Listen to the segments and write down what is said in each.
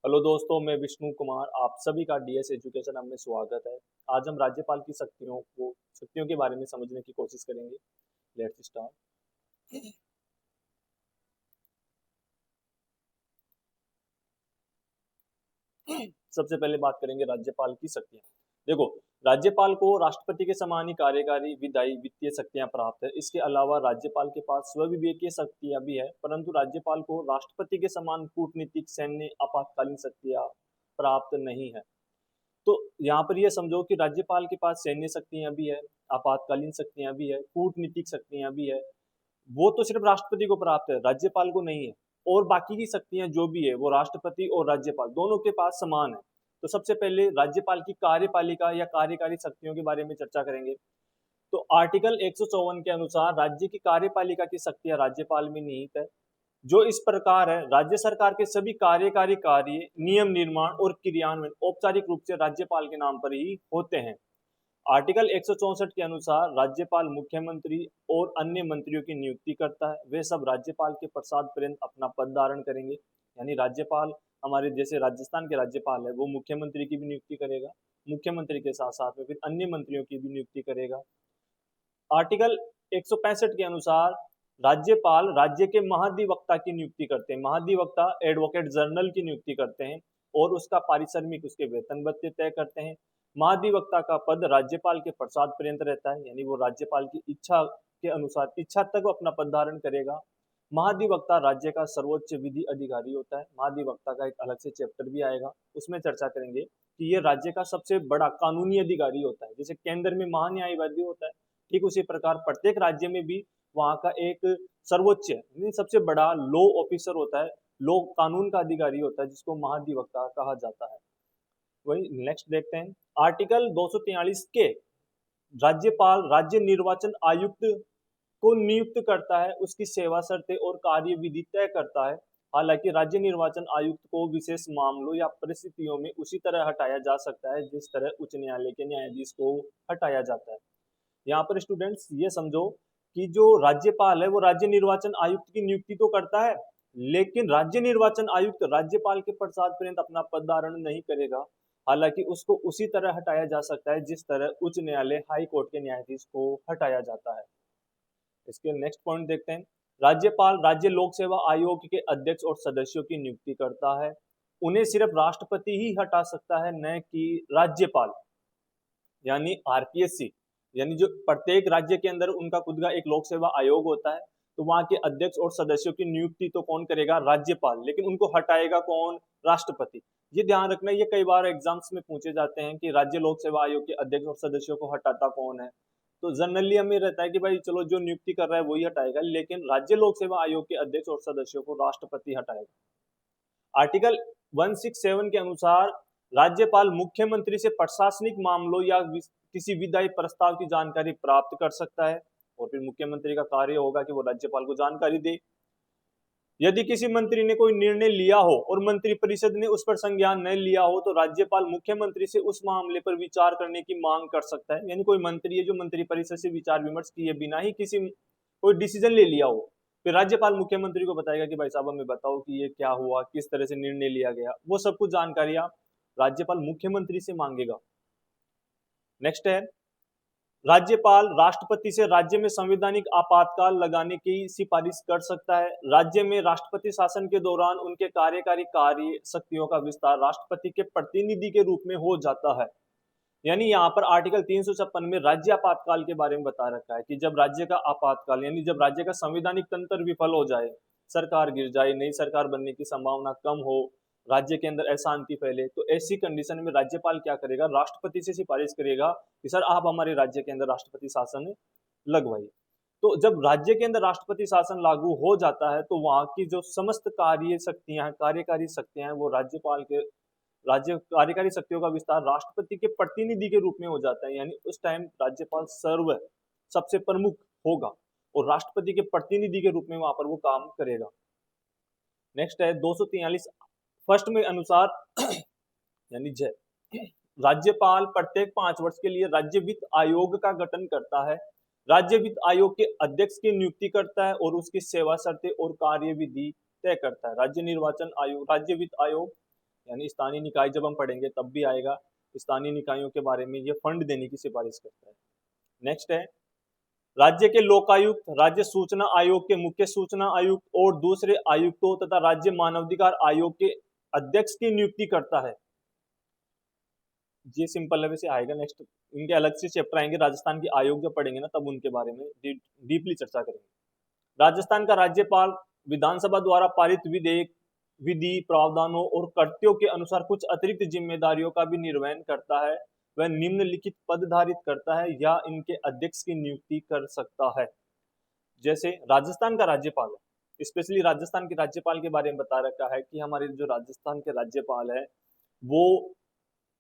Hello दोस्तों, मैं विष्णु कुमार, आप सभी का डीएस एजुकेशन हब में स्वागत है। आज हम राज्यपाल की शक्तियों के बारे में समझने की कोशिश करेंगे। Let's start. सबसे पहले बात करेंगे राज्यपाल की शक्तियां। देखो, राज्यपाल को राष्ट्रपति के समान ही कार्यकारी, विधायी, वित्तीय शक्तियां प्राप्त है। इसके अलावा राज्यपाल के पास स्वविवेकीय शक्तियां भी है, परंतु राज्यपाल को राष्ट्रपति के समान कूटनीतिक, सैन्य, आपातकालीन शक्तियां प्राप्त नहीं है। तो यहाँ पर ये समझो कि राज्यपाल के पास सैन्य शक्तियां भी है, आपातकालीन शक्तियां भी है, कूटनीतिक शक्तियां भी है। वो तो सिर्फ राष्ट्रपति को प्राप्त है, राज्यपाल को नहीं है। और बाकी की शक्तियां जो भी है वो राष्ट्रपति और राज्यपाल दोनों के पास समान है। तो सबसे पहले राज्यपाल की कार्यपालिका या कार्यकारी शक्तियों के बारे में चर्चा करेंगे। तो आर्टिकल 154 के अनुसार राज्य की कार्यपालिका की शक्तियां राज्यपाल में निहित है, जो इस प्रकार है। राज्य सरकार के सभी कार्यकारी कार्य, नियम निर्माण और क्रियान्वयन औपचारिक रूप से राज्यपाल के नाम पर ही होते हैं। आर्टिकल 164 के अनुसार राज्यपाल मुख्यमंत्री और अन्य मंत्रियों की नियुक्ति करता है। वे सब राज्यपाल के प्रसाद पर्यंत अपना पद धारण करेंगे। यानी राज्यपाल, हमारे जैसे राजस्थान के राज्यपाल है, वो मुख्यमंत्री की भी नियुक्ति करेगा, मुख्यमंत्री के साथ साथ में फिर अन्य मंत्रियों की भी नियुक्ति करेगा। आर्टिकल 165 के अनुसार राज्यपाल राज्य के महाधिवक्ता की नियुक्ति करते हैं। महाधिवक्ता एडवोकेट जनरल की नियुक्ति करते हैं और उसका पारिश्रमिक, उसके वेतन भत्ते तय करते हैं। महाधिवक्ता का पद राज्यपाल के प्रसाद पर्यंत रहता है, यानी वो राज्यपाल की इच्छा के अनुसार इच्छा तक वो अपना पद धारण करेगा। महाधिवक्ता राज्य का सर्वोच्च विधि अधिकारी होता है। महाधिवक्ता का एक अलग से चैप्टर भी आएगा, उसमें चर्चा करेंगे कि ये राज्य का सबसे बड़ा कानूनी अधिकारी होता है। जैसे केंद्र में महान्यायवादी होता है, ठीक उसी प्रकार प्रत्येक राज्य में भी वहां का एक सर्वोच्च सबसे बड़ा लॉ ऑफिसर होता है, लॉ कानून का अधिकारी होता है, जिसको महाधिवक्ता कहा जाता है। वही नेक्स्ट देखते हैं। आर्टिकल 243 के राज्यपाल राज्य निर्वाचन आयुक्त को नियुक्त करता है, उसकी सेवा शर्तें और कार्य विधि तय करता है। हालांकि राज्य निर्वाचन आयुक्त को विशेष मामलों या परिस्थितियों में उसी तरह हटाया जा सकता है जिस तरह उच्च न्यायालय के न्यायाधीश को हटाया जाता है। यहाँ पर स्टूडेंट्स ये समझो कि जो राज्यपाल है वो राज्य निर्वाचन आयुक्त की नियुक्ति तो करता है, लेकिन राज्य निर्वाचन आयुक्त राज्यपाल के प्रसाद पर्यंत अपना पद धारण नहीं करेगा। हालांकि उसको उसी तरह हटाया जा सकता है जिस तरह उच्च न्यायालय हाई कोर्ट के न्यायाधीश को हटाया जाता है। इसके नेक्स्ट पॉइंट देखते हैं। राज्यपाल राज्य लोक सेवा आयोग के अध्यक्ष और सदस्यों की नियुक्ति करता है। उन्हें सिर्फ राष्ट्रपति ही हटा सकता है, न कि राज्यपाल। यानी आरपीएससी, यानी जो प्रत्येक राज्य के अंदर उनका खुद का एक लोक सेवा आयोग होता है, तो वहां के अध्यक्ष और सदस्यों की नियुक्ति तो कौन करेगा? राज्यपाल। लेकिन उनको हटाएगा कौन? राष्ट्रपति। ये ध्यान रखना, ये कई बार एग्जाम्स में पूछे जाते हैं कि राज्य लोक सेवा आयोग के अध्यक्ष और सदस्यों को हटाता कौन है। तो जनरली हमें रहता है कि भाई चलो जो नियुक्ति कर रहा है वही हटाएगा, लेकिन राज्य लोक सेवा आयोग के अध्यक्ष और सदस्यों को राष्ट्रपति हटाएगा। आर्टिकल 167 के अनुसार राज्यपाल मुख्यमंत्री से प्रशासनिक मामलों या किसी विधायी प्रस्ताव की जानकारी प्राप्त कर सकता है, और फिर मुख्यमंत्री का कार्य होगा कि वो राज्यपाल को जानकारी दे। यदि किसी मंत्री ने कोई निर्णय लिया हो और मंत्री परिषद ने उस पर संज्ञान नहीं लिया हो, तो राज्यपाल मुख्यमंत्री से उस मामले पर विचार करने की मांग कर सकता है। यानी कोई मंत्री है जो मंत्री परिषद से विचार विमर्श किए बिना ही किसी कोई डिसीजन ले लिया हो, फिर राज्यपाल मुख्यमंत्री को बताएगा कि भाई साहब हमें बताओ कि ये क्या हुआ, किस तरह से निर्णय लिया गया। वो सब कुछ जानकारियां राज्यपाल मुख्यमंत्री से मांगेगा। नेक्स्ट है, राज्यपाल राष्ट्रपति से राज्य में संवैधानिक आपातकाल लगाने की सिफारिश कर सकता है। राज्य में राष्ट्रपति शासन के दौरान उनके कार्यकारी कार्य शक्तियों का विस्तार राष्ट्रपति के प्रतिनिधि के रूप में हो जाता है। यानी यहाँ पर आर्टिकल 356 में राज्य आपातकाल के बारे में बता रखा है कि जब राज्य का आपातकाल, यानी जब राज्य का संवैधानिक तंत्र विफल हो जाए, सरकार गिर जाए, नई सरकार बनने की संभावना कम हो, राज्य के अंदर अशांति फैले, तो ऐसी कंडीशन में राज्यपाल क्या करेगा? राष्ट्रपति से सिफारिश करेगा कि सर आप हमारे राज्य के अंदर राष्ट्रपति शासन लगवाइए। तो जब राज्य के अंदर राष्ट्रपति शासन लागू हो जाता है, तो वहां की जो समस्त कार्य शक्तियां, कार्यकारी शक्तियां हैं, वो राज्यपाल के राज्य कार्यकारी शक्तियों का विस्तार राष्ट्रपति के प्रतिनिधि के रूप में हो जाता है। यानी उस टाइम राज्यपाल सर्व सबसे प्रमुख होगा और राष्ट्रपति के प्रतिनिधि के रूप में वहां पर वो काम करेगा। नेक्स्ट है 243 फर्स्ट में अनुसार यानी जय राज्यपाल प्रत्येक 5 वर्ष के लिए राज्य वित्त आयोग का गठन करता है। राज्य वित्त आयोग के अध्यक्ष की नियुक्ति करता है और उसकी सेवा शर्तें और कार्यविधि तय करता है। राज्य निर्वाचन आयोग, राज्य वित्त आयोग यानी स्थानीय निकाय जब हम पढ़ेंगे तब भी आएगा, स्थानीय निकायों के बारे में ये फंड देने की सिफारिश करता है। नेक्स्ट है, राज्य के लोकायुक्त राज्य सूचना आयोग के मुख्य सूचना आयुक्त और दूसरे आयुक्तों तथा राज्य मानवाधिकार आयोग के अध्यक्ष की नियुक्ति करता है। ये सिंपल लेवल से आएगा। नेक्स्ट इनके अलग से चैप्टर आएंगे, राजस्थान के आयोग जब पढ़ेंगे ना तब उनके बारे में डीपली चर्चा करेंगे। राजस्थान का राज्यपाल विधानसभा द्वारा पारित विधेयक, विधि, प्रावधानों और कर्तव्यों के अनुसार कुछ अतिरिक्त जिम्मेदारियों का भी निर्वहन करता है। वह निम्नलिखित पद धारित करता है या इनके अध्यक्ष की नियुक्ति कर सकता है। जैसे राजस्थान का राज्यपाल है, स्पेशली राजस्थान के राज्यपाल के बारे में बता रखा है कि हमारे जो राजस्थान के राज्यपाल है वो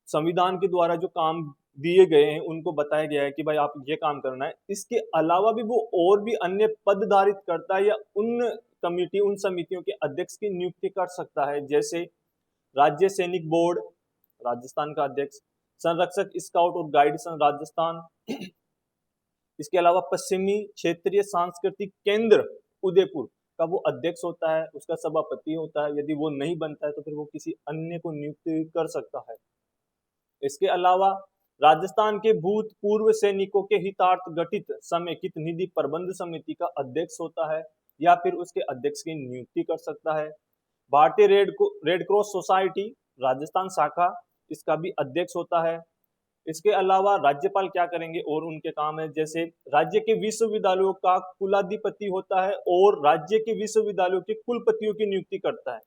संविधान के द्वारा जो काम दिए गए हैं उनको बताया गया है कि भाई आप ये काम करना है। इसके अलावा भी वो और भी अन्य पद धारित करता है या उन कमेटी, उन समितियों के अध्यक्ष की नियुक्ति कर सकता है। जैसे राज्य सैनिक बोर्ड राजस्थान का अध्यक्ष, संरक्षक स्काउट और गाइड राजस्थान, इसके अलावा पश्चिमी क्षेत्रीय सांस्कृतिक केंद्र उदयपुर का वो अध्यक्ष होता है, उसका सभापति होता है। यदि वो नहीं बनता है तो फिर वो किसी अन्य को नियुक्त कर सकता है। इसके अलावा राजस्थान के भूतपूर्व सैनिकों के हितार्थ गठित समेकित निधि प्रबंध समिति का अध्यक्ष होता है या फिर उसके अध्यक्ष की नियुक्ति कर सकता है। भारतीय रेड क्रॉस सोसाइटी राजस्थान शाखा, इसका भी अध्यक्ष होता है। इसके अलावा राज्यपाल क्या करेंगे और उनके काम है, जैसे राज्य के विश्वविद्यालयों का कुलाधिपति होता है और राज्य के विश्वविद्यालयों के कुलपतियों की नियुक्ति करता है।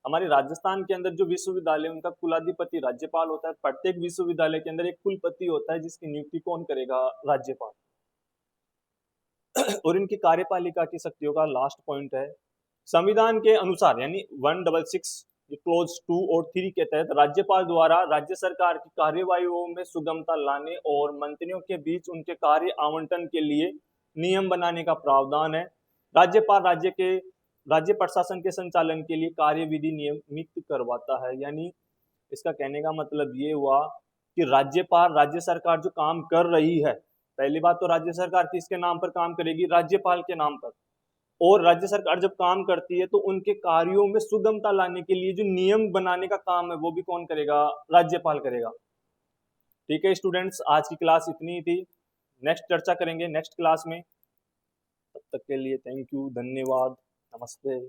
हमारे राजस्थान के अंदर जो विश्वविद्यालय उनका कुलाधिपति राज्यपाल होता है। प्रत्येक विश्वविद्यालय के अंदर एक कुलपति होता है जिसकी नियुक्ति कौन करेगा? राज्यपाल। और इनकी कार्यपालिका की शक्तियों का लास्ट पॉइंट है, संविधान के अनुसार यानी 166 क्लोज 2 और 3 के तहत राज्यपाल द्वारा राज्य सरकार की कार्यवाहियों में सुगमता लाने और मंत्रियों के बीच उनके कार्य आवंटन के लिए नियम बनाने का प्रावधान है। राज्यपाल राज्य प्रशासन के संचालन के लिए कार्यविधि नियमित करवाता है। यानी इसका कहने का मतलब ये हुआ कि राज्यपाल, राज्य सरकार जो काम कर रही है, पहली बात तो राज्य सरकार किसके नाम पर काम करेगी? राज्यपाल के नाम पर। और राज्य सरकार जब काम करती है तो उनके कार्यों में सुगमता लाने के लिए जो नियम बनाने का काम है वो भी कौन करेगा? राज्यपाल करेगा। ठीक है स्टूडेंट्स, आज की क्लास इतनी ही थी। नेक्स्ट चर्चा करेंगे नेक्स्ट क्लास में। तब तक के लिए थैंक यू, धन्यवाद, नमस्ते।